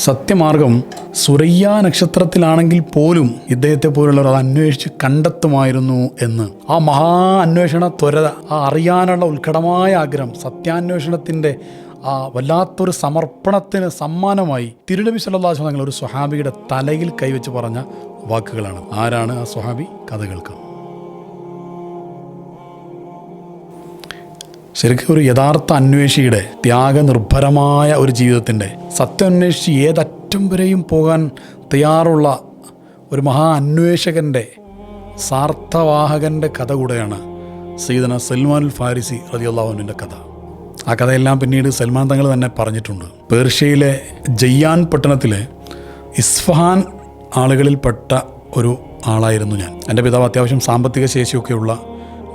സത്യമാർഗം സുരയ്യ നക്ഷത്രത്തിലാണെങ്കിൽ പോലും ഇദ്ദേഹത്തെ പോലുള്ളവർ അത് അന്വേഷിച്ച് കണ്ടെത്തുമായിരുന്നു എന്ന്. ആ മഹാ അന്വേഷണ ത്വര, ആ അറിയാനുള്ള ഉത്കടമായ ആഗ്രഹം, സത്യാന്വേഷണത്തിൻ്റെ ആ വല്ലാത്തൊരു സമർപ്പണത്തിന് സമ്മാനമായി തിരുനബി സല്ലല്ലാഹു അലൈഹി വസല്ലം ഒരു സ്വഹാബിയുടെ തലയിൽ കൈവച്ച് പറഞ്ഞ വാക്കുകളാണ്. ആരാണ് ആ സ്വഹാബി? കഥ കേൾക്കാം. ശരിക്കും ഒരു യഥാർത്ഥ അന്വേഷിയുടെ ത്യാഗനിർഭരമായ ഒരു ജീവിതത്തിൻ്റെ, സത്യാന്വേഷിച്ച് ഏതറ്റം വരെയും പോകാൻ തയ്യാറുള്ള ഒരു മഹാ അന്വേഷകൻ്റെ, സാർത്ഥവാഹകൻ്റെ കഥ കൂടെയാണ് സയ്യിദന സൽമാനുൽ ഫാരിസി റളിയല്ലാഹു അൻഹുവിൻ്റെ കഥ. ആ കഥയെല്ലാം പിന്നീട് സൽമാൻ തങ്ങൾ തന്നെ പറഞ്ഞിട്ടുണ്ട്. പേർഷ്യയിലെ ജയ്യാൻ പട്ടണത്തിലെ ഇസ്ഫഹാൻ ആളുകളിൽപ്പെട്ട ഒരു ആളായിരുന്നു ഞാൻ. എൻ്റെ പിതാവ് അത്യാവശ്യം സാമ്പത്തിക ശേഷിയൊക്കെയുള്ള,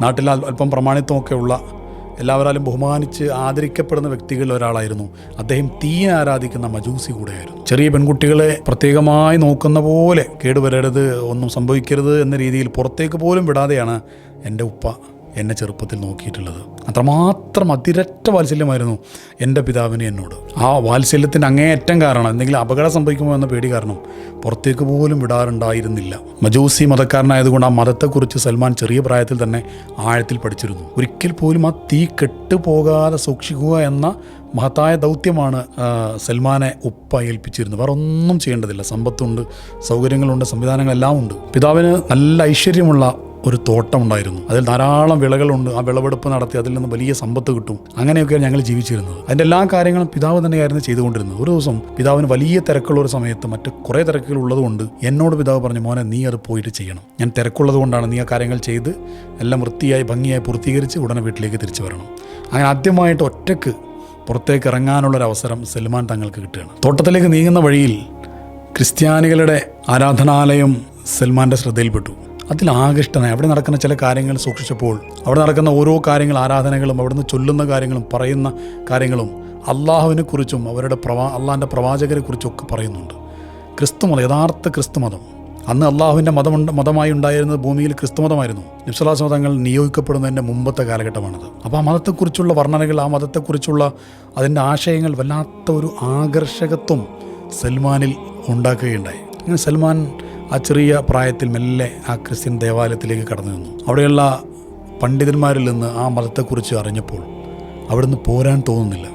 നാട്ടിൽ അല്പം പ്രമാണിത്വമൊക്കെയുള്ള, എല്ലാവരാലും ബഹുമാനിച്ച് ആദരിക്കപ്പെടുന്ന വ്യക്തികളിൽ ഒരാളായിരുന്നു. അദ്ദേഹം തീയെ ആരാധിക്കുന്ന മജൂസി കൂടെയായിരുന്നു. ചെറിയ പെൺകുട്ടികളെ പ്രത്യേകമായി നോക്കുന്ന പോലെ, കേടുവരരുത്, ഒന്നും സംഭവിക്കരുത് എന്ന രീതിയിൽ പുറത്തേക്ക് പോലും വിടാതെയാണ് എൻ്റെ ഉപ്പ എന്നെ ചെറുപ്പത്തിൽ നോക്കിയിട്ടുള്ളത്. അത്രമാത്രം അതിരറ്റ വാത്സല്യമായിരുന്നു എൻ്റെ പിതാവിന് എന്നോട്. ആ വാത്സല്യത്തിൻ്റെ അങ്ങേയറ്റം കാരണം, എന്തെങ്കിലും അപകടം സംഭവിക്കുമോ എന്ന പേടി കാരണം പുറത്തേക്ക് പോലും വിടാറുണ്ടായിരുന്നില്ല. മജൂസി മതക്കാരനായതുകൊണ്ട് ആ മതത്തെക്കുറിച്ച് സൽമാൻ ചെറിയ പ്രായത്തിൽ തന്നെ ആഴത്തിൽ പഠിച്ചിരുന്നു. ഒരിക്കൽ പോലും ആ തീ കെട്ടുപോകാതെ സൂക്ഷിക്കുക എന്ന മഹത്തായ ദൗത്യമാണ് സൽമാനെ ഉപ്പ ഏൽപ്പിച്ചിരുന്നത്. വേറെ ഒന്നും ചെയ്യേണ്ടതില്ല. സമ്പത്തുണ്ട്, സൗകര്യങ്ങളുണ്ട്, സംവിധാനങ്ങളെല്ലാം ഉണ്ട്. പിതാവിന് നല്ല ഐശ്വര്യമുള്ള ഒരു തോട്ടമുണ്ടായിരുന്നു. അതിൽ ധാരാളം വിളകളുണ്ട്. ആ വിളവെടുപ്പ് നടത്തി അതിൽ നിന്ന് വലിയ സമ്പത്ത് കിട്ടും. അങ്ങനെയൊക്കെയാണ് ഞങ്ങൾ ജീവിച്ചിരുന്നത്. അതിൻ്റെ എല്ലാ കാര്യങ്ങളും പിതാവ് തന്നെയായിരുന്നു ചെയ്തുകൊണ്ടിരുന്നത്. ഒരു ദിവസം പിതാവിന് വലിയ തിരക്കുള്ള ഒരു സമയത്ത്, മറ്റ് കുറേ തിരക്കുകൾ ഉള്ളതുകൊണ്ട് എന്നോട് പിതാവ് പറഞ്ഞു, മോനെ നീ അത് പോയിട്ട് ചെയ്യണം. ഞാൻ തിരക്കുള്ളത് കൊണ്ടാണ്, നീ ആ കാര്യങ്ങൾ ചെയ്ത് എല്ലാം വൃത്തിയായി ഭംഗിയായി പൂർത്തീകരിച്ച് ഉടനെ വീട്ടിലേക്ക് തിരിച്ചു വരണം. അങ്ങനെ ആദ്യമായിട്ട് ഒറ്റയ്ക്ക് പുറത്തേക്ക് ഇറങ്ങാനുള്ളൊരവസരം സൽമാൻ തങ്ങൾക്ക് കിട്ടുകയാണ്. തോട്ടത്തിലേക്ക് നീങ്ങുന്ന വഴിയിൽ ക്രിസ്ത്യാനികളുടെ ആരാധനാലയം സൽമാൻ്റെ ശ്രദ്ധയിൽപ്പെട്ടു. അതിൽ ആകൃഷ്ടനായി അവിടെ നടക്കുന്ന ചില കാര്യങ്ങൾ സൂക്ഷിച്ചപ്പോൾ, അവിടെ നടക്കുന്ന ഓരോ കാര്യങ്ങൾ, ആരാധനകളും, അവിടുന്ന് ചൊല്ലുന്ന കാര്യങ്ങളും പറയുന്ന കാര്യങ്ങളും അള്ളാഹുവിനെ കുറിച്ചും അവരുടെ അള്ളാഹിൻ്റെ പ്രവാചകരെ കുറിച്ചൊക്കെ പറയുന്നുണ്ട്. ക്രിസ്തുമതം, യഥാർത്ഥ ക്രിസ്തുമതം, അന്ന് അള്ളാഹുവിൻ്റെ മതമായി ഉണ്ടായിരുന്നത് ഭൂമിയിൽ ക്രിസ്തുമതമായിരുന്നു. നബി സല്ലല്ലാഹു അലൈഹി വസല്ലം തങ്ങൾ നിയോഗിക്കപ്പെടുന്നതിൻ്റെ മുമ്പത്തെ കാലഘട്ടമാണത്. അപ്പോൾ ആ മതത്തെക്കുറിച്ചുള്ള വർണ്ണനകൾ, ആ മതത്തെക്കുറിച്ചുള്ള അതിൻ്റെ ആശയങ്ങൾ വല്ലാത്ത ഒരു ആകർഷകത്വം സൽമാനിൽ ഉണ്ടാക്കുകയുണ്ടായി. അങ്ങനെ സൽമാൻ ആ ചെറിയ പ്രായത്തിൽ മെല്ലെ ആ ക്രിസ്ത്യൻ ദേവാലയത്തിലേക്ക് കടന്നു നിന്നു. അവിടെയുള്ള പണ്ഡിതന്മാരിൽ നിന്ന് ആ മതത്തെക്കുറിച്ച് അറിഞ്ഞപ്പോൾ അവിടുന്ന് പോരാൻ തോന്നുന്നില്ല.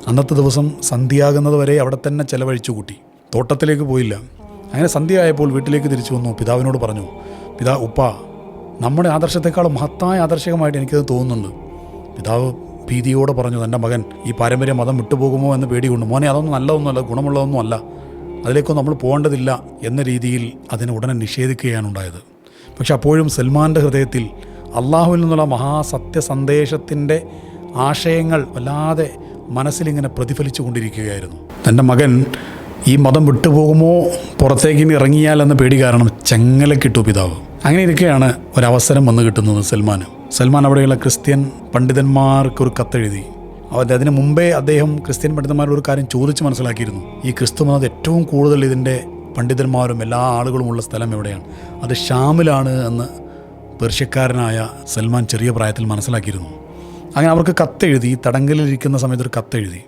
അന്നത്തെ ദിവസം സന്ധ്യയാകുന്നത് വരെ അവിടെ തന്നെ ചെലവഴിച്ചു കൂട്ടി. തോട്ടത്തിലേക്ക് പോയില്ല. അങ്ങനെ സന്ധ്യയായപ്പോൾ വീട്ടിലേക്ക് തിരിച്ചു വന്നു. പിതാവിനോട് പറഞ്ഞു, ഉപ്പ, നമ്മുടെ ആദർശത്തെക്കാളും മഹത്തായ ആദർശകമായിട്ട് എനിക്കത് തോന്നുന്നുണ്ട്. പിതാവ് ഭീതിയോടെ പറഞ്ഞു, തൻ്റെ മകൻ ഈ പാരമ്പര്യ മതം വിട്ടുപോകുമോ എന്ന് പേടികൊണ്ട്, മോനെ അതൊന്നും നല്ലതൊന്നുമല്ല, ഗുണമുള്ളതൊന്നും അല്ല, അതിലേക്കൊന്നും നമ്മൾ പോകേണ്ടതില്ല എന്ന രീതിയിൽ അതിനെ ഉടനെ നിഷേധിക്കുകയാണ് ഉണ്ടായത്. പക്ഷെ അപ്പോഴും സൽമാൻ്റെ ഹൃദയത്തിൽ അള്ളാഹുവിൽ നിന്നുള്ള മഹാസത്യ സന്ദേശത്തിൻ്റെ ആശയങ്ങൾ വല്ലാതെ മനസ്സിലിങ്ങനെ പ്രതിഫലിച്ചു കൊണ്ടിരിക്കുകയായിരുന്നു. തൻ്റെ മകൻ ഈ മതം വിട്ടുപോകുമോ, പുറത്തേക്ക് ഇനി ഇറങ്ങിയാൽ എന്ന പേടി കാരണം ചെങ്ങലക്കിട്ടു പിതാവ്. അങ്ങനെ ഇരിക്കെയാണ് ഒരവസരം വന്നു കിട്ടുന്നത് സൽമാൻ അവിടെയുള്ള ക്രിസ്ത്യൻ പണ്ഡിതന്മാർക്കൊരു കത്തെഴുതി. അതിന് മുമ്പേ അദ്ദേഹം ക്രിസ്ത്യൻ പണ്ഡിതന്മാരോട് ഒരു കാര്യം ചോദിച്ച് മനസ്സിലാക്കിയിരുന്നു. ഈ ക്രിസ്തു മതം ഏറ്റവും കൂടുതൽ ഇതിൻ്റെ പണ്ഡിതന്മാരും എല്ലാ ആളുകളുമുള്ള സ്ഥലം എവിടെയാണ്? അത് ഷാമിലാണ് എന്ന് പേർഷ്യക്കാരനായ സൽമാൻ ചെറിയ പ്രായത്തിൽ മനസ്സിലാക്കിയിരുന്നു. അങ്ങനെ അവർക്ക് കത്തെഴുതി, തടങ്കലിരിക്കുന്ന സമയത്ത് ഒരു കത്തെഴുതി.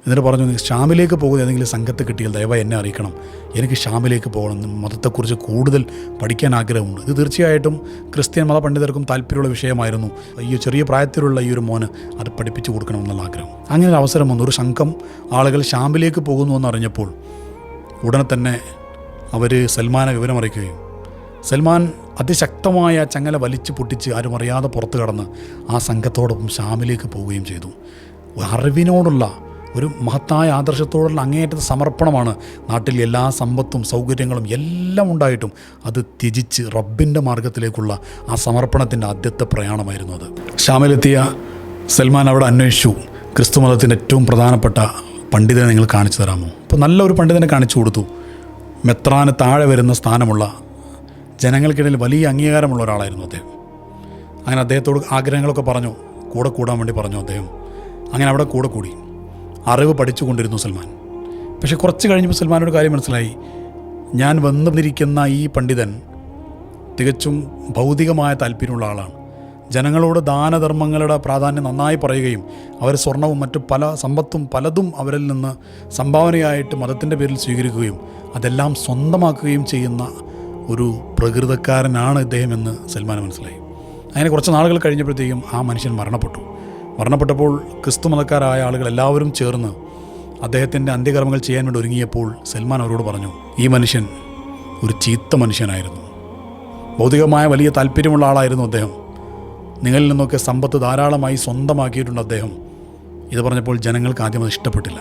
എന്നിട്ട് പറഞ്ഞു, ഷാമിലേക്ക് പോകുന്ന ഏതെങ്കിലും സംഘത്തെ കിട്ടിയാൽ ദയവായി എന്നെ അറിയിക്കണം. എനിക്ക് ഷാമിലേക്ക് പോകണം, മതത്തെക്കുറിച്ച് കൂടുതൽ പഠിക്കാൻ ആഗ്രഹമുണ്ട്. ഇത് തീർച്ചയായിട്ടും ക്രിസ്ത്യൻ മത പണ്ഡിതർക്കും താല്പര്യമുള്ള വിഷയമായിരുന്നു. ഈ ചെറിയ പ്രായത്തിലുള്ള ഈ ഒരു മോന് അത് പഠിപ്പിച്ചു കൊടുക്കണമെന്നുള്ള ആഗ്രഹം. അങ്ങനെ ഒരു അവസരം വന്നു. ഒരു സംഘം ആളുകൾ ഷാമിലേക്ക് പോകുന്നു എന്നറിഞ്ഞപ്പോൾ ഉടനെ തന്നെ അവർ സൽമാനെ വിവരമറിയിക്കുകയും സൽമാൻ അതിശക്തമായ ചങ്ങല വലിച്ചു പൊട്ടിച്ച് ആരും അറിയാതെ പുറത്തു കടന്ന് ആ സംഘത്തോടൊപ്പം ഷാമിലേക്ക് പോവുകയും ചെയ്തു. അറിവിനോടുള്ള ഒരു മഹത്തായ ആദർശത്തോടുള്ള അങ്ങേയറ്റത്തെ സമർപ്പണമാണ്. നാട്ടിൽ എല്ലാ സമ്പത്തും സൗകര്യങ്ങളും എല്ലാം ഉണ്ടായിട്ടും അത് ത്യജിച്ച് റബ്ബിൻ്റെ മാർഗത്തിലേക്കുള്ള ആ സമർപ്പണത്തിൻ്റെ ആദ്യത്തെ പ്രയാണമായിരുന്നു അത്. ഷാമിലെത്തിയ സൽമാൻ അവിടെ അന്വേഷിച്ചു, ക്രിസ്തുമതത്തിൻ്റെ ഏറ്റവും പ്രധാനപ്പെട്ട പണ്ഡിതനെ നിങ്ങൾ കാണിച്ചു തരാമോ? അപ്പോൾ നല്ലൊരു പണ്ഡിതനെ കാണിച്ചു കൊടുത്തു. മെത്രാന് താഴെ വരുന്ന സ്ഥാനമുള്ള, ജനങ്ങൾക്കിടയിൽ വലിയ അംഗീകാരമുള്ള ഒരാളായിരുന്നു അദ്ദേഹം. അങ്ങനെ അദ്ദേഹത്തോട് ആഗ്രഹങ്ങളൊക്കെ പറഞ്ഞു, കൂടെ കൂടാൻ വേണ്ടി പറഞ്ഞു അദ്ദേഹം. അങ്ങനെ അവിടെ കൂടി അറിവ് പഠിച്ചു കൊണ്ടിരുന്നു സൽമാൻ. പക്ഷെ കുറച്ച് കഴിഞ്ഞപ്പോൾ സൽമാനൊരു കാര്യം മനസ്സിലായി. ഞാൻ വന്നിരിക്കുന്ന ഈ പണ്ഡിതൻ തികച്ചും ഭൗതികമായ താല്പര്യമുള്ള ആളാണ്. ജനങ്ങളോട് ദാനധർമ്മങ്ങളുടെ പ്രാധാന്യം നന്നായി പറയുകയും അവർ സ്വർണവും മറ്റു പല സമ്പത്തും പലതും അവരിൽ നിന്ന് സംഭാവനയായിട്ട് മതത്തിൻ്റെ പേരിൽ സ്വീകരിക്കുകയും അതെല്ലാം സ്വന്തമാക്കുകയും ചെയ്യുന്ന ഒരു പ്രകൃതക്കാരനാണ് ഇദ്ദേഹമെന്ന് സൽമാൻ മനസ്സിലായി. അങ്ങനെ കുറച്ച് നാളുകൾ കഴിഞ്ഞപ്പോഴത്തേക്കും ആ മനുഷ്യൻ മരണപ്പെട്ടപ്പോൾ ക്രിസ്തു മതക്കാരായ ആളുകൾ എല്ലാവരും ചേർന്ന് അദ്ദേഹത്തിൻ്റെ അന്ത്യകർമ്മങ്ങൾ ചെയ്യാൻ വേണ്ടി ഒരുങ്ങിയപ്പോൾ സൽമാൻ അവരോട് പറഞ്ഞു, ഈ മനുഷ്യൻ ഒരു ചീത്ത മനുഷ്യനായിരുന്നു, ഭൗതികമായ വലിയ താല്പര്യമുള്ള ആളായിരുന്നു അദ്ദേഹം, നിങ്ങളിൽ നിന്നൊക്കെ സമ്പത്ത് ധാരാളമായി സ്വന്തമാക്കിയിട്ടുണ്ട് അദ്ദേഹം. ഇത് പറഞ്ഞപ്പോൾ ജനങ്ങൾക്ക് ആദ്യം അത് ഇഷ്ടപ്പെട്ടില്ല.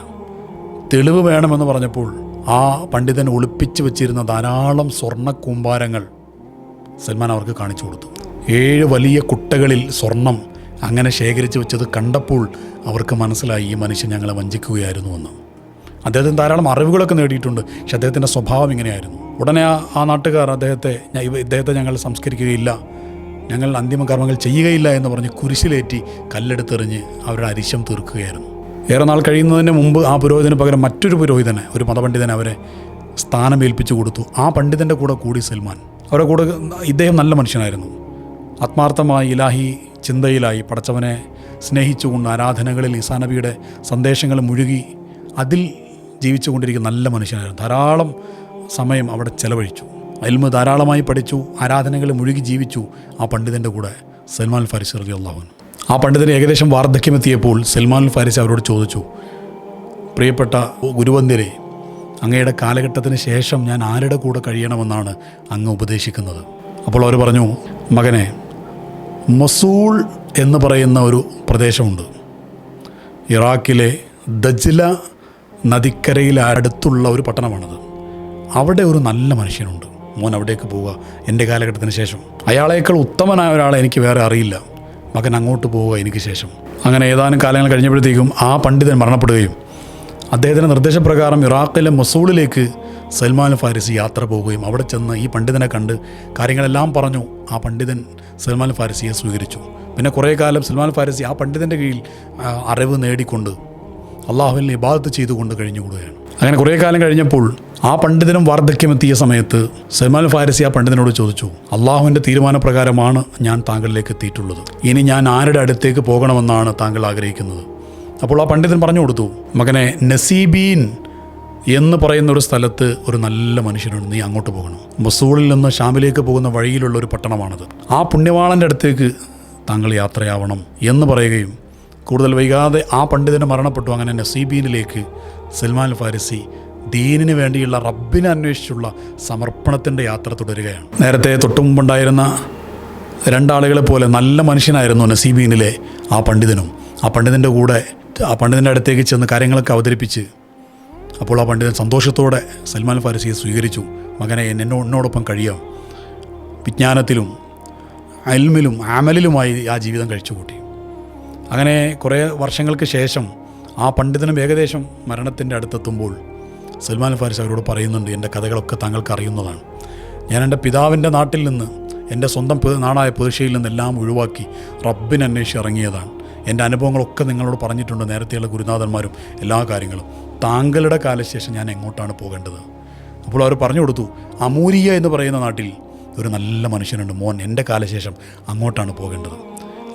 തെളിവ് വേണമെന്ന് പറഞ്ഞപ്പോൾ ആ പണ്ഡിതൻ ഒളിപ്പിച്ച് വെച്ചിരുന്ന ധാരാളം സ്വർണ്ണ കൂമ്പാരങ്ങൾ സൽമാൻ അവർക്ക് കാണിച്ചു കൊടുത്തു. 7 വലിയ കുട്ടകളിൽ സ്വർണം അങ്ങനെ ശേഖരിച്ച് വെച്ചത് കണ്ടപ്പോൾ അവർക്ക് മനസ്സിലായി ഈ മനുഷ്യൻ ഞങ്ങളെ വഞ്ചിക്കുകയായിരുന്നുവെന്ന്. അദ്ദേഹത്തിന് ധാരാളം അറിവുകളൊക്കെ നേടിയിട്ടുണ്ട്, പക്ഷെ അദ്ദേഹത്തിൻ്റെ സ്വഭാവം ഇങ്ങനെയായിരുന്നു. ഉടനെ ആ നാട്ടുകാർ ഇദ്ദേഹത്തെ ഞങ്ങൾ സംസ്കരിക്കുകയില്ല, ഞങ്ങൾ അന്തിമ കർമ്മങ്ങൾ ചെയ്യുകയില്ല എന്ന് പറഞ്ഞ് കുരിശിലേറ്റി കല്ലെടുത്തെറിഞ്ഞ് അവരുടെ അരിശം തീർക്കുകയായിരുന്നു. ഏറെ നാൾ കഴിയുന്നതിന് മുമ്പ് ആ പുരോഹിതന് പകരം മറ്റൊരു പുരോഹിതനെ, ഒരു മതപണ്ഡിതനെ അവരെ സ്ഥാനമേൽപ്പിച്ചു കൊടുത്തു. ആ പണ്ഡിതൻ്റെ കൂടെ കൂടി സൽമാൻ. അവരുടെ കൂടെ ഇദ്ദേഹം നല്ല മനുഷ്യനായിരുന്നു, ആത്മാർത്ഥമായി ഇലാഹി ചിന്തയിലായി പടച്ചവനെ സ്നേഹിച്ചുകൊണ്ട് ആരാധനകളിൽ ഈസാ നബിയുടെ സന്ദേശങ്ങൾ മുഴുകി അതിൽ ജീവിച്ചു കൊണ്ടിരിക്കുന്ന നല്ല മനുഷ്യനായിരുന്നു. ധാരാളം സമയം അവിടെ ചെലവഴിച്ചു, ഇൽമ് ധാരാളമായി പഠിച്ചു, ആരാധനകളിൽ മുഴുകി ജീവിച്ചു ആ പണ്ഡിതൻ്റെ കൂടെ സൽമാൻ ഫാരിസി റളിയല്ലാഹു അൻഹു. ആ പണ്ഡിതന് ഏകദേശം വാർദ്ധക്യമെത്തിയപ്പോൾ സൽമാൻ ഫാരിസി അവരോട് ചോദിച്ചു, പ്രിയപ്പെട്ട ഗുരുവന്ദ്യരെ, അങ്ങയുടെ കാലഘട്ടത്തിന് ശേഷം ഞാൻ ആരുടെ കൂടെ കഴിയണമെന്നാണ് അങ്ങ് ഉപദേശിക്കുന്നത്? അപ്പോൾ അവർ പറഞ്ഞു, മകനെ, മൊസൂൾ എന്ന് പറയുന്ന ഒരു പ്രദേശമുണ്ട്, ഇറാഖിലെ ദജ്ല നദിക്കരയിൽ അടുത്തുള്ള ഒരു പട്ടണമാണത്. അവിടെ ഒരു നല്ല മനുഷ്യനുണ്ട്, മോൻ അവിടേക്ക് പോവുക, എൻ്റെ കാലഘട്ടത്തിന് ശേഷം. അയാളേക്കാൾ ഉത്തമനായ ഒരാളെ എനിക്ക് വേറെ അറിയില്ല, മകൻ അങ്ങോട്ട് പോവുക എനിക്ക് ശേഷം. അങ്ങനെ ഏതാനും കാലങ്ങൾ കഴിഞ്ഞപ്പോഴത്തേക്കും ആ പണ്ഡിതൻ മരണപ്പെടുകയും അദ്ദേഹത്തിൻ്റെ നിർദ്ദേശപ്രകാരം ഇറാഖിലെ മൊസൂളിലേക്ക് സൽമാൻ ഫാരിസി യാത്ര പോവുകയും അവിടെ ചെന്ന് ഈ പണ്ഡിതനെ കണ്ട് കാര്യങ്ങളെല്ലാം പറഞ്ഞു. ആ പണ്ഡിതൻ സൽമാൻ ഫാരിസിയെ സ്വീകരിച്ചു. പിന്നെ കുറേ കാലം സൽമാൻ ഫാരിസി ആ പണ്ഡിതൻ്റെ കീഴിൽ അറിവ് നേടിക്കൊണ്ട് അള്ളാഹുവിനെ ഇബാദത്ത് ചെയ്തുകൊണ്ട് കഴിഞ്ഞുകൂടുകയാണ്. അങ്ങനെ കുറേ കാലം കഴിഞ്ഞപ്പോൾ ആ പണ്ഡിതനും വാർദ്ധക്യമെത്തിയ സമയത്ത് സൽമാൻ ഫാരിസി ആ പണ്ഡിതനോട് ചോദിച്ചു, അള്ളാഹുവിൻ്റെ തീരുമാനപ്രകാരമാണ് ഞാൻ താങ്കളിലേക്ക് എത്തിയിട്ടുള്ളത്, ഇനി ഞാൻ ആരുടെ അടുത്തേക്ക് പോകണമെന്നാണ് താങ്കൾ ആഗ്രഹിക്കുന്നത്? അപ്പോൾ ആ പണ്ഡിതൻ പറഞ്ഞു കൊടുത്തു, മകനെ, നസീബീൻ എന്ന് പറയുന്ന ഒരു സ്ഥലത്ത് ഒരു നല്ല മനുഷ്യനുണ്ട്, നീ അങ്ങോട്ട് പോകണം. മൊസൂളിൽ നിന്ന് ഷാമിലേക്ക് പോകുന്ന വഴിയിലുള്ള ഒരു പട്ടണമാണത്. ആ പുണ്യവാളൻ്റെ അടുത്തേക്ക് താങ്കൾ യാത്രയാവണം എന്ന് പറയുകയും കൂടുതൽ വൈകാതെ ആ പണ്ഡിതന് മരണപ്പെട്ടു. അങ്ങനെ നസീബീനിലേക്ക് സൽമാൻ ഫാരിസി ദീനിന് വേണ്ടിയുള്ള റബ്ബിനെ അന്വേഷിച്ചുള്ള സമർപ്പണത്തിൻ്റെ യാത്ര തുടരുകയാണ്. നേരത്തെ തൊട്ടുമുമ്പുണ്ടായിരുന്ന 2 ആളുകളെ പോലെ നല്ല മനുഷ്യനായിരുന്നു നസീബീനിലെ ആ പണ്ഡിതനും. ആ പണ്ഡിതൻ്റെ കൂടെ ആ പണ്ഡിതൻ്റെ അടുത്തേക്ക് ചെന്ന് കാര്യങ്ങളൊക്കെ അവതരിപ്പിച്ച് അപ്പോൾ ആ പണ്ഡിതൻ സന്തോഷത്തോടെ സൽമാൻ ഫാരിസിയെ സ്വീകരിച്ചു. മകനെ, എന്നോടൊപ്പം കഴിയാം, വിജ്ഞാനത്തിലും ഇൽമിലും അമലിലുമായി ആ ജീവിതം കഴിച്ചുകൂട്ടി. അങ്ങനെ കുറേ വർഷങ്ങൾക്ക് ശേഷം ആ പണ്ഡിതനും ഏകദേശം മരണത്തിൻ്റെ അടുത്തെത്തുമ്പോൾ സൽമാൻ ഫാരിസി അവരോട് പറയുന്നുണ്ട്, എൻ്റെ കഥകളൊക്കെ താങ്കൾക്ക് അറിയുന്നതാണ്. ഞാൻ എൻ്റെ പിതാവിൻ്റെ നാട്ടിൽ നിന്ന്, എൻ്റെ സ്വന്തം നാടായ പേർഷ്യയിൽ നിന്നെല്ലാം ഒഴിവാക്കി റബ്ബിനെ അന്വേഷിച്ച് ഇറങ്ങിയതാണ്. എൻ്റെ അനുഭവങ്ങളൊക്കെ നിങ്ങളോട് പറഞ്ഞിട്ടുണ്ട് നേരത്തെയുള്ള ഗുരുനാഥന്മാരും എല്ലാ കാര്യങ്ങളും. താങ്കളുടെ കാലശേഷം ഞാൻ എങ്ങോട്ടാണ് പോകേണ്ടത്? അപ്പോൾ അവർ പറഞ്ഞു കൊടുത്തു, അമൂരിയ എന്ന് പറയുന്ന നാട്ടിൽ ഒരു നല്ല മനുഷ്യനുണ്ട്, മോൻ എൻ്റെ കാലശേഷം അങ്ങോട്ടാണ് പോകേണ്ടത്.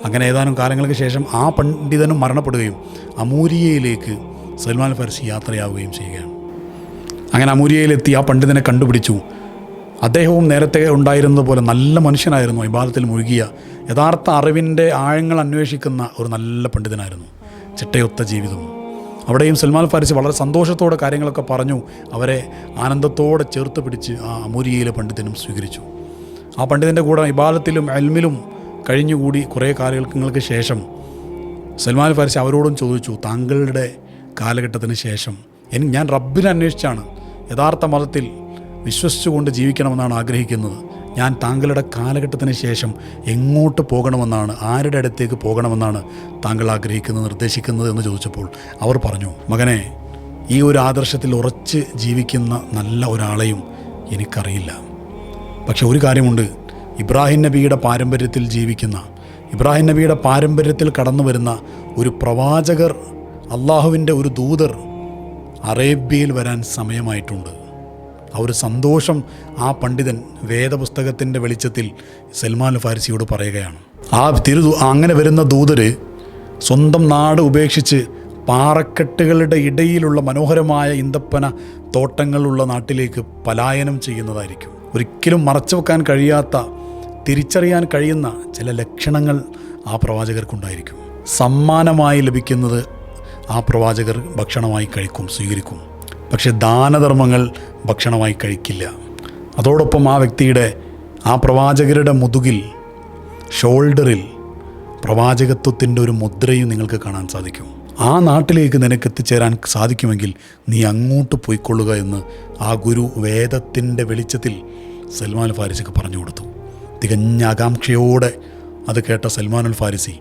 അങ്ങനെ ഏതാനും കാലങ്ങൾക്ക് ശേഷം ആ പണ്ഡിതനും മരണപ്പെടുകയും അമൂരിയയിലേക്ക് സൽമാൻ ഫാരിസി യാത്രയാവുകയും ചെയ്യുകയാണ്. അങ്ങനെ അമൂരിയയിലെത്തി ആ പണ്ഡിതനെ കണ്ടുപിടിച്ചു. അദ്ദേഹവും നേരത്തെ ഉണ്ടായിരുന്നത് പോലെ നല്ല മനുഷ്യനായിരുന്നു, ഇബാദത്തിൽ മുഴുകിയ യഥാർത്ഥ അറിവിൻ്റെ ആഴങ്ങൾ അന്വേഷിക്കുന്ന ഒരു നല്ല പണ്ഡിതനായിരുന്നു. ചിട്ടയൊത്ത ജീവിതവും. അവിടെയും സൽമാൻ ഫാരിസി വളരെ സന്തോഷത്തോടെ കാര്യങ്ങളൊക്കെ പറഞ്ഞു. അവരെ ആനന്ദത്തോടെ ചേർത്ത് പിടിച്ച് ആ അമൂരിയയിലെ പണ്ഡിതനും സ്വീകരിച്ചു. ആ പണ്ഡിതൻ്റെ കൂടെ ഇബാദത്തിലും ഇൽമിലും കഴിഞ്ഞുകൂടി കുറേ കാലങ്ങൾക്ക് ശേഷം സൽമാൻ ഫാരിസി അവരോടും ചോദിച്ചു, താങ്കളുടെ കാലഘട്ടത്തിന് ശേഷം ഞാൻ റബ്ബിനെ അന്വേഷിച്ചാണ് യഥാർത്ഥ മതത്തിൽ വിശ്വസിച്ചുകൊണ്ട് ജീവിക്കണമെന്നാണ് ആഗ്രഹിക്കുന്നത്. ഞാൻ താങ്കളുടെ കാലഘട്ടത്തിന് ശേഷം എങ്ങോട്ട് പോകണമെന്നാണ്, ആരുടെ അടുത്തേക്ക് പോകണമെന്നാണ് താങ്കൾ ആഗ്രഹിക്കുന്നത്, നിർദ്ദേശിക്കുന്നത് എന്ന് ചോദിച്ചപ്പോൾ അവർ പറഞ്ഞു, മകനെ, ഈ ഒരു ആദർശത്തിൽ ഉറച്ച് ജീവിക്കുന്ന നല്ല ഒരാളെയും എനിക്കറിയില്ല. പക്ഷെ ഒരു കാര്യമുണ്ട്, ഇബ്രാഹിം നബിയുടെ പാരമ്പര്യത്തിൽ ജീവിക്കുന്ന, ഇബ്രാഹിം നബിയുടെ പാരമ്പര്യത്തിൽ കടന്നു വരുന്ന ഒരു പ്രവാചകർ, അള്ളാഹുവിൻ്റെ ഒരു ദൂതർ അറേബ്യയിൽ വരാൻ സമയമായിട്ടുണ്ട്. ആ ഒരു സന്തോഷം ആ പണ്ഡിതൻ വേദപുസ്തകത്തിൻ്റെ വെളിച്ചത്തിൽ സൽമാൻ ഫാരിസിയോട് പറയുകയാണ്. അങ്ങനെ വരുന്ന ദൂതർ സ്വന്തം നാട് ഉപേക്ഷിച്ച് പാറക്കെട്ടുകളുടെ ഇടയിലുള്ള മനോഹരമായ ഈന്തപ്പന തോട്ടങ്ങളുള്ള നാട്ടിലേക്ക് പലായനം ചെയ്യുന്നതായിരിക്കും. ഒരിക്കലും മറച്ചു വെക്കാൻ കഴിയാത്ത, തിരിച്ചറിയാൻ കഴിയുന്ന ചില ലക്ഷണങ്ങൾ ആ പ്രവാചകർക്കുണ്ടായിരിക്കും. സമ്മാനമായി ലഭിക്കുന്നത് ആ പ്രവാചകർ ഭക്ഷണമായി സ്വീകരിക്കും. പക്ഷെ ദാനധർമ്മങ്ങൾ ഭക്ഷണമായി കഴിക്കില്ല. അതോടൊപ്പം ആ പ്രവാചകരുടെ മുതുകിൽ, ഷോൾഡറിൽ പ്രവാചകത്വത്തിൻ്റെ ഒരു മുദ്രയും നിങ്ങൾക്ക് കാണാൻ സാധിക്കും. ആ നാട്ടിലേക്ക് നിനക്ക് എത്തിച്ചേരാൻ സാധിക്കുമെങ്കിൽ നീ അങ്ങോട്ട് പോയിക്കൊള്ളുക എന്ന് ആ ഗുരു വേദത്തിൻ്റെ വെളിച്ചത്തിൽ സൽമാൻ അൽ ഫാരിസിക്ക് പറഞ്ഞു കൊടുത്തു. തികഞ്ഞ ആകാംക്ഷയോടെ അത് കേട്ട സൽമാൻ അൽ ഫാരിസി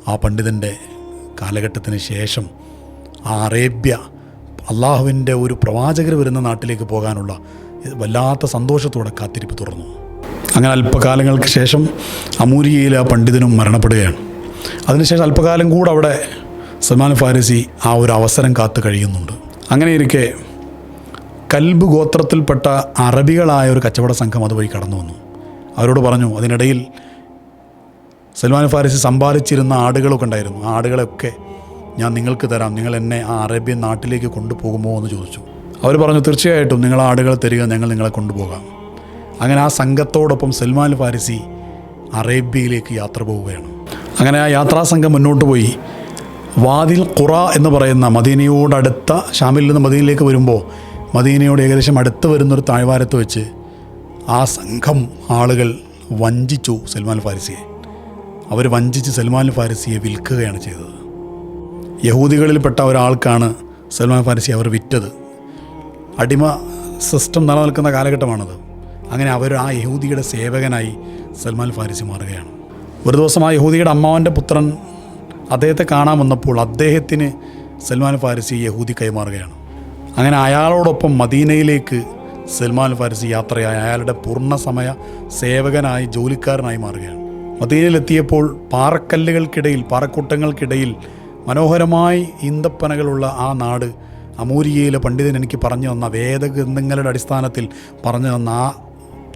ആ പണ്ഡിതൻ്റെ കാലഘട്ടത്തിന് ശേഷം ആ അറേബ്യ, അള്ളാഹുവിൻ്റെ ഒരു പ്രവാചകർ വരുന്ന നാട്ടിലേക്ക് പോകാനുള്ള വല്ലാത്ത സന്തോഷത്തോടെ കാത്തിരിപ്പ് തുടർന്നു. അങ്ങനെ അല്പകാലങ്ങൾക്ക് ശേഷം അമൂരിയയിലെ ആ പണ്ഡിതനും മരണപ്പെടുകയാണ്. അതിനുശേഷം അല്പകാലം കൂടെ അവിടെ സൽമാൻ ഫാരിസി ആ ഒരു അവസരം കാത്തു കഴിയുന്നുണ്ട്. അങ്ങനെ ഇരിക്കെ കൽബ് ഗോത്രത്തിൽപ്പെട്ട അറബികളായ ഒരു കച്ചവട സംഘം അതുവഴി കടന്നു വന്നു. അവരോട് പറഞ്ഞു, അതിനിടയിൽ സൽമാൻ ഫാരിസി സമ്പാദിച്ചിരുന്ന ആടുകളൊക്കെ ഉണ്ടായിരുന്നു. ആ ആടുകളൊക്കെ ഞാൻ നിങ്ങൾക്ക് തരാം, നിങ്ങൾ എന്നെ ആ അറേബ്യൻ നാട്ടിലേക്ക് കൊണ്ടുപോകുമോ എന്ന് ചോദിച്ചു. അവർ പറഞ്ഞു, തീർച്ചയായിട്ടും നിങ്ങൾ ആടുകൾ തരിക, ഞങ്ങൾ നിങ്ങളെ കൊണ്ടുപോകാം. അങ്ങനെ ആ സംഘത്തോടൊപ്പം സൽമാൻ ഫാരിസി അറേബ്യയിലേക്ക് യാത്ര പോവുകയാണ്. അങ്ങനെ ആ യാത്രാസംഘം മുന്നോട്ട് പോയി വാദിൽ ഖുറ എന്ന് പറയുന്ന മദീനയോടടുത്ത, ഷാമിൽ നിന്ന് മദീനയിലേക്ക് വരുമ്പോൾ മദീനയോട് ഏകദേശം അടുത്ത് വരുന്നൊരു താഴ്വാരത്ത് വെച്ച് ആ സംഘം ആളുകൾ വഞ്ചിച്ചു സൽമാൻ ഫാരിസിയെ. അവർ വഞ്ചിച്ച് സൽമാൻ ഫാരിസിയെ വിൽക്കുകയാണ് ചെയ്തത്. യഹൂദികളിൽപ്പെട്ട ഒരാൾക്കാണ് സൽമാൻ ഫാരിസി അവർ വിറ്റത്. അടിമ സിസ്റ്റം നിലനിൽക്കുന്ന കാലഘട്ടമാണത്. അങ്ങനെ അവർ ആ യഹൂദിയുടെ സേവകനായി സൽമാൻ ഫാരിസി മാറുകയാണ്. ഒരു ദിവസം ആ യഹൂദിയുടെ അമ്മാവൻ്റെ പുത്രൻ അദ്ദേഹത്തെ കാണാൻ വന്നപ്പോൾ അദ്ദേഹത്തിന് സൽമാൻ ഫാരിസി യഹൂദി കൈമാറുകയാണ്. അങ്ങനെ അയാളോടൊപ്പം മദീനയിലേക്ക് സൽമാൻ ഫാരിസി യാത്രയായി അയാളുടെ പൂർണ്ണസമയ സേവകനായി, ജോലിക്കാരനായി മാറുകയാണ്. മദീനയിലെത്തിയപ്പോൾ പാറക്കല്ലുകൾക്കിടയിൽ, പാറക്കൂട്ടങ്ങൾക്കിടയിൽ മനോഹരമായി ഈന്തപ്പനകളുള്ള ആ നാട്, അമൂരിയയിലെ പണ്ഡിതൻ എനിക്ക് പറഞ്ഞു തന്ന വേദഗ്രന്ഥങ്ങളുടെ അടിസ്ഥാനത്തിൽ പറഞ്ഞു തന്ന ആ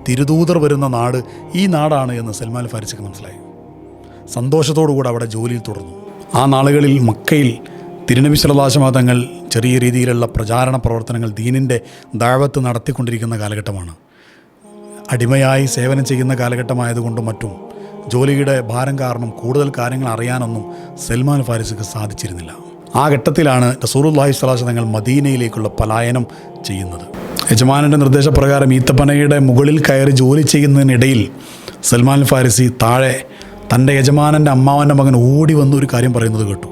തിരുദൂതർ വരുന്ന നാട് ഈ നാടാണ് എന്ന് സൽമാൻ ഫാരിസിക്ക് മനസ്സിലായി. സന്തോഷത്തോടുകൂടി അവിടെ ജോലിയിൽ തുടർന്നു. ആ നാളുകളിൽ മക്കയിൽ തിരുനബി സല്ലല്ലാഹു അലൈഹി വസല്ലം തങ്ങൾ ചെറിയ രീതിയിലുള്ള പ്രചാരണ പ്രവർത്തനങ്ങൾ, ദീനിൻ്റെ ദഅവത്ത് നടത്തിക്കൊണ്ടിരിക്കുന്ന കാലഘട്ടമാണ്. അടിമയായി സേവനം ചെയ്യുന്ന കാലഘട്ടമായതുകൊണ്ടും മറ്റും ജോലിയുടെ ഭാരം കാരണം കൂടുതൽ കാര്യങ്ങൾ അറിയാനൊന്നും സൽമാൻ ഫാരിസിക്ക് സാധിച്ചിരുന്നില്ല. ആ ഘട്ടത്തിലാണ് റസൂലുള്ളാഹി സ്വല്ലല്ലാഹു അലൈഹി വസല്ലം തങ്ങൾ മദീനയിലേക്കുള്ള പലായനം ചെയ്യുന്നത്. യജമാനൻ്റെ നിർദ്ദേശപ്രകാരം ഈത്തപ്പനയുടെ മുകളിൽ കയറി ജോലി ചെയ്യുന്നതിനിടയിൽ സൽമാൻ ഫാരിസി താഴെ തൻ്റെ യജമാനൻ്റെ അമ്മാവൻ്റെ മകൻ ഓടി വന്ന് ഒരു കാര്യം പറയുന്നത് കേട്ടു.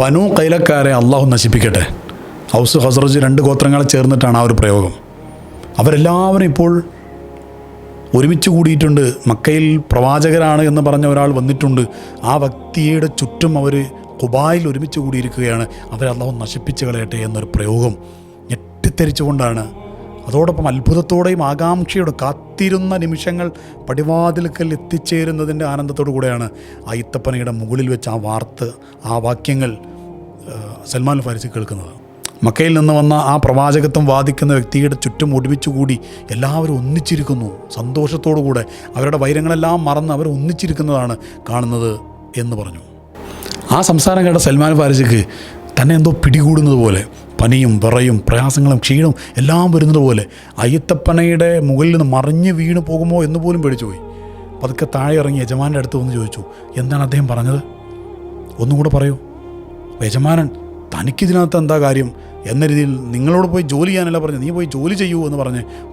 ബനു ഖൈലക്കാരെ അള്ളാഹു നശിപ്പിക്കട്ടെ. ഔസ് ഖസ്റജ് 2 ഗോത്രങ്ങളെ ചേർന്നിട്ടാണ് ആ ഒരു പ്രയോഗം. അവരെല്ലാവരും ഇപ്പോൾ ഒരുമിച്ച് കൂടിയിട്ടുണ്ട്. മക്കയിൽ പ്രവാചകരാണ് എന്ന് പറഞ്ഞ ഒരാൾ വന്നിട്ടുണ്ട്. ആ വ്യക്തിയുടെ ചുറ്റും അവർ ഖുബായിൽ ഒരുമിച്ച് കൂടിയിരിക്കുകയാണ്. അവരെ അള്ളാഹു നശിപ്പിച്ച് കളയട്ടെ എന്നൊരു പ്രയോഗം ഞെട്ടിത്തെരിച്ചുകൊണ്ടാണ്, അതോടൊപ്പം അത്ഭുതത്തോടെയും ആകാംക്ഷയോടെ കാത്തിരുന്ന നിമിഷങ്ങൾ പടിവാതിൽക്കൽ എത്തിച്ചേരുന്നതിൻ്റെ ആനന്ദത്തോടു കൂടെയാണ് ആ ഈത്തപ്പനയുടെ മുകളിൽ വെച്ച് ആ വാക്യങ്ങൾ സൽമാൻ ഫാരിസി കേൾക്കുന്നത്. മക്കയിൽ നിന്ന് വന്ന ആ പ്രവാചകത്വം വാദിക്കുന്ന വ്യക്തിയുടെ ചുറ്റും ഒരുമിച്ചുകൂടി എല്ലാവരും ഒന്നിച്ചിരിക്കുന്നു. സന്തോഷത്തോടുകൂടെ അവരുടെ വൈരങ്ങളെല്ലാം മറന്ന് അവർ ഒന്നിച്ചിരിക്കുന്നതാണ് കാണുന്നത് എന്ന് പറഞ്ഞു. ആ സംസാരം കേട്ട സൽമാൻ ഫാരിസിക്ക് തന്നെ എന്തോ പിടികൂടുന്നത് പോലെ, പനിയും വിറയും പ്രയാസങ്ങളും ക്ഷീണവും എല്ലാം വരുന്നത് പോലെ, അയ്യത്തപ്പനയുടെ മുകളിൽ നിന്ന് മറിഞ്ഞ് വീണ് പോകുമോ എന്ന് പോലും പേടിച്ചുപോയി. പതുക്കെ താഴെ ഇറങ്ങി യജമാൻ്റെ അടുത്ത് വന്ന് ചോദിച്ചു, എന്താണ് അദ്ദേഹം പറഞ്ഞത്, ഒന്നുകൂടെ പറയൂ. യജമാനൻ, തനിക്കിതിനകത്ത് എന്താ കാര്യം എന്ന രീതിയിൽ, നിങ്ങളോട് പോയി ജോലി ചെയ്യാനല്ല പറഞ്ഞു, നീ പോയി ജോലി ചെയ്യൂ എന്ന്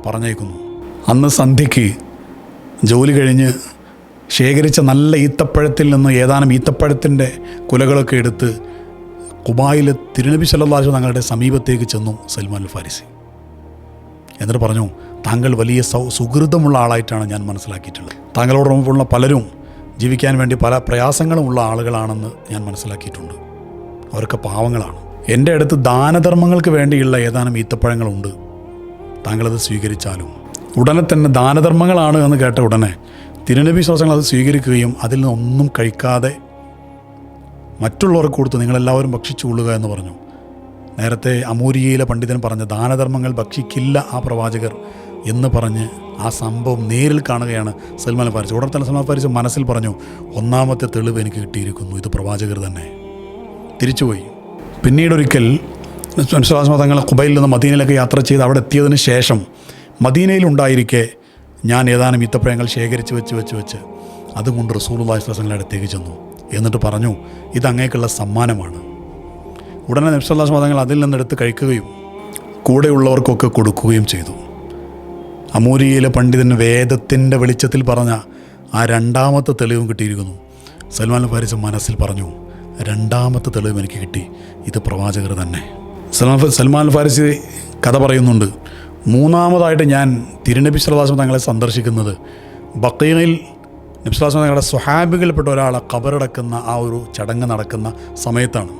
പറഞ്ഞേക്കുന്നു. അന്ന് സന്ധ്യയ്ക്ക് ജോലി കഴിഞ്ഞ് ശേഖരിച്ച നല്ല ഈത്തപ്പഴത്തിൽ നിന്ന് ഏതാനും ഈത്തപ്പഴത്തിൻ്റെ കുലകളൊക്കെ എടുത്ത് ഖുബായിലെ തിരുനബി സല്ലല്ലാഹു അലൈഹി വസല്ലം തങ്ങളുടെ സമീപത്തേക്ക് ചെന്നു സൽമാൻ അൽ ഫാരിസി. എന്നിട്ട് പറഞ്ഞു, താങ്കൾ വലിയ സുഹൃതമുള്ള ആളായിട്ടാണ് ഞാൻ മനസ്സിലാക്കിയിട്ടുള്ളത്. താങ്കളോടൊപ്പമുള്ള പലരും ജീവിക്കാൻ വേണ്ടി പല പ്രയാസങ്ങളുമുള്ള ആളുകളാണെന്ന് ഞാൻ മനസ്സിലാക്കിയിട്ടുണ്ട്. അവരൊക്കെ പാവങ്ങളാണ്. എൻ്റെ അടുത്ത് ദാനധർമ്മങ്ങൾക്ക് വേണ്ടിയുള്ള ഏതാനും ഈത്തപ്പഴങ്ങളുണ്ട്, താങ്കളത് സ്വീകരിച്ചാലും. ഉടനെ തന്നെ ദാനധർമ്മങ്ങളാണ് എന്ന് കേട്ട ഉടനെ തിരുനബി സ്വല്ലല്ലാഹു അലൈഹി വസല്ലം അത് സ്വീകരിക്കുകയും അതിൽ നിന്നൊന്നും കഴിക്കാതെ മറ്റുള്ളവർക്ക് കൊടുത്ത് നിങ്ങളെല്ലാവരും ഭക്ഷിച്ചു കൊള്ളുക എന്ന് പറഞ്ഞു. നേരത്തെ അമൂരിയയിലെ പണ്ഡിതൻ പറഞ്ഞ ദാനധർമ്മങ്ങൾ ഭക്ഷിക്കില്ല ആ പ്രവാചകർ എന്ന് പറഞ്ഞ് ആ സംഭവം നേരിൽ കാണുകയാണ് സൽമാൻ ഫാരിസി. ഉടൻ തന്നെ സൽമാൻ ഫാരിസി മനസ്സിൽ പറഞ്ഞു, ഒന്നാമത്തെ തെളിവ് എനിക്ക് കിട്ടിയിരിക്കുന്നു, ഇത് പ്രവാചകർ തന്നെ. തിരിച്ചുപോയി. പിന്നീടൊരിക്കൽ തങ്ങൾ ഖുബൈയിൽ നിന്ന് മദീനയിലേക്ക് യാത്ര ചെയ്ത് അവിടെ എത്തിയതിന് ശേഷം മദീനയിലുണ്ടായിരിക്കെ ഞാൻ ഏതാനും ഈത്തപ്പഴങ്ങൾ ശേഖരിച്ച് വെച്ച് അതുകൊണ്ട് റസൂലുള്ളാഹി സ്വല്ലല്ലാഹു അലൈഹി വസല്ലമയുടെ അടുത്തേക്ക് ചെന്നു. എന്നിട്ട് പറഞ്ഞു, ഇത് അങ്ങേക്കുള്ള സമ്മാനമാണ്. ഉടനെ നബി സല്ലല്ലാഹു അലൈഹി വസല്ലം അതിൽ നിന്നെടുത്ത് കഴിക്കുകയും കൂടെയുള്ളവർക്കൊക്കെ കൊടുക്കുകയും ചെയ്തു. അമൂരിയിലെ പണ്ഡിതൻ വേദത്തിൻ്റെ വെളിച്ചത്തിൽ പറഞ്ഞ ആ രണ്ടാമത്തെ തെളിവും കിട്ടിയിരിക്കുന്നു. സൽമാൻ ഫാരിസി മനസ്സിൽ പറഞ്ഞു, രണ്ടാമത്തെ തെളിവും എനിക്ക് കിട്ടി, ഇത് പ്രവാചകർ തന്നെ. സൽമാൻ ഫാരിസി കഥ പറയുന്നുണ്ട്, മൂന്നാമതായിട്ട് ഞാൻ തിരുനബി സല്ലല്ലാഹു അലൈഹി വസല്ലം തങ്ങളെ സന്ദർശിക്കുന്നത് ബഖീയിൽ നബി സല്ലല്ലാഹു അലൈഹി വസല്ലം തങ്ങളുടെ സ്വഹാബികളിൽപ്പെട്ട ഒരാളെ ഖബറടക്കുന്ന ആ ഒരു ചടങ്ങ് നടക്കുന്ന സമയത്താണ്.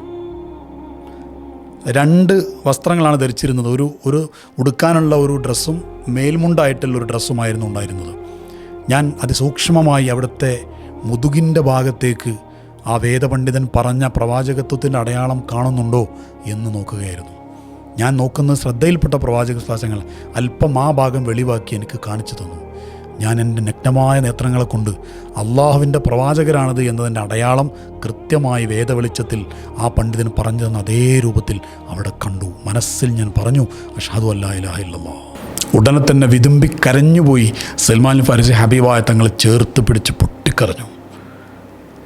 2 വസ്ത്രങ്ങളാണ് ധരിച്ചിരുന്നത്. ഒരു ഉടുക്കാനുള്ള ഒരു ഡ്രസ്സും മേൽമുണ്ടായിട്ടുള്ള ഒരു ഡ്രസ്സുമായിരുന്നു ഉണ്ടായിരുന്നത്. ഞാൻ അതിസൂക്ഷ്മമായി അവിടുത്തെ മുതുകിൻ്റെ ഭാഗത്തേക്ക് ആ വേദപണ്ഡിതൻ പറഞ്ഞ പ്രവാചകത്വത്തിൻ്റെ അടയാളം കാണുന്നുണ്ടോ എന്ന് നോക്കുകയായിരുന്നു. ഞാൻ നോക്കുന്നത് ശ്രദ്ധയിൽപ്പെട്ട പ്രവാചക ശാസ്ത്രങ്ങൾ അല്പം ആ ഭാഗം വെളിവാക്കി എനിക്ക് കാണിച്ചു തന്നു. ഞാൻ എൻ്റെ നഗ്നമായ നേത്രങ്ങളെ കൊണ്ട് അള്ളാഹുവിൻ്റെ പ്രവാചകരാണത് എന്നതിൻ്റെ അടയാളം കൃത്യമായി വേദവെളിച്ചത്തിൽ ആ പണ്ഡിതൻ പറഞ്ഞു തന്ന അതേ രൂപത്തിൽ അവിടെ കണ്ടു. മനസ്സിൽ ഞാൻ പറഞ്ഞു, അഷ്ഹദു അല്ലാ ഇലാഹ ഇല്ലല്ലാഹ്. ഉടനെ തന്നെ വിതുമ്പി കരഞ്ഞുപോയി. സൽമാൻ ഫാരിസി ഹബീബായ തങ്ങളെ ചേർത്ത് പിടിച്ച് പൊട്ടിക്കരഞ്ഞു.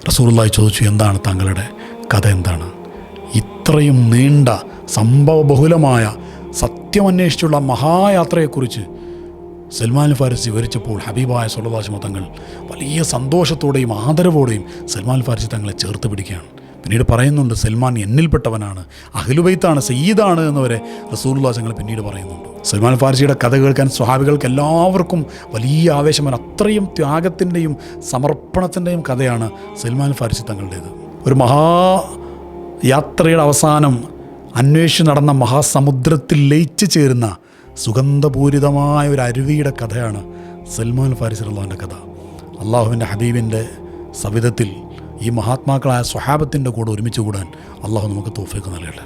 റസൂലുള്ളാഹി ചോദിച്ചു, എന്താണ് താങ്കളുടെ കഥ, എന്താണ്? ഇത്രയും നീണ്ട സംഭവബഹുലമായ സത്യമന്വേഷിച്ചുള്ള മഹായാത്രയെക്കുറിച്ച് സൽമാൻ ഫാരിസി വിവരിച്ചപ്പോൾ ഹബീബായ സ്വല്ലല്ലാഹു അലൈഹി വസല്ലം തങ്ങൾ വലിയ സന്തോഷത്തോടെയും ആദരവോടെയും സൽമാൻ ഫാരിസി തങ്ങളെ ചേർത്ത് പിടിക്കുകയാണ്. പിന്നീട് പറയുന്നുണ്ട്, സൽമാൻ എന്നിൽപ്പെട്ടവനാണ്, അഹ്ലുബൈത്താണ്, സയ്യിദാണ് എന്നവരെ റസൂലുള്ളാഹി തങ്ങൾ പിന്നീട് പറയുന്നുണ്ട്. സൽമാൻ ഫാരിസിയുടെ കഥ കേൾക്കാൻ സ്വഹാബികൾക്ക് എല്ലാവർക്കും വലിയ ആവേശമാണ്. അത്രയും ത്യാഗത്തിൻ്റെയും സമർപ്പണത്തിൻ്റെയും കഥയാണ് സൽമാൻ ഫാരിസി തങ്ങളുടേത്. ഒരു മഹായാത്രയുടെ അവസാനം അന്വേഷിച്ച് നടന്ന മഹാസമുദ്രത്തിൽ ലയിച്ചു ചേരുന്ന സുഗന്ധപൂരിതമായ ഒരു അരുവിയുടെ കഥയാണ് സൽമാൻ ഫാരിസി റളിയല്ലാഹുവിൻ്റെ കഥ. അള്ളാഹുവിൻ്റെ ഹബീബിൻ്റെ സവിധത്തിൽ ഈ മഹാത്മാക്കളായ സ്വഹാബത്തിൻ്റെ കൂടെ ഒരുമിച്ച് കൂടാൻ അള്ളാഹു നമുക്ക് തൗഫീഖ് നൽകട്ടെ.